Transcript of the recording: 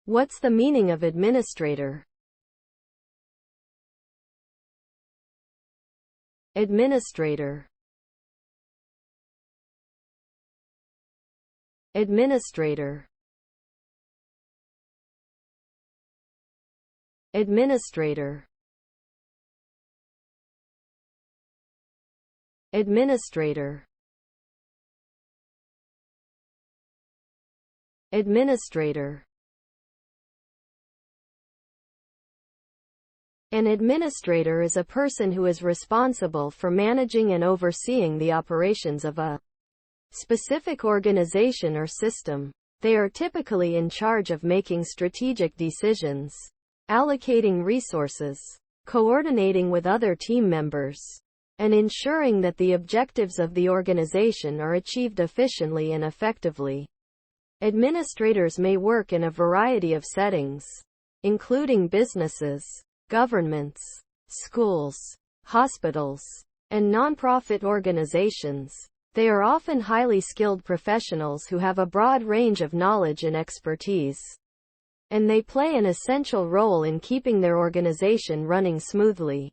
What's the meaning of administrator? Administrator. Administrator. Administrator. Administrator. Administrator. An administrator is a person who is responsible for managing and overseeing the operations of a specific organization or system. They are typically in charge of making strategic decisions, allocating resources, coordinating with other team members, and ensuring that the objectives of the organization are achieved efficiently and effectively. Administrators may work in a variety of settings, including businesses, governments, schools, hospitals, and nonprofit organizations. They are often highly skilled professionals who have a broad range of knowledge and expertise, and they play an essential role in keeping their organization running smoothly.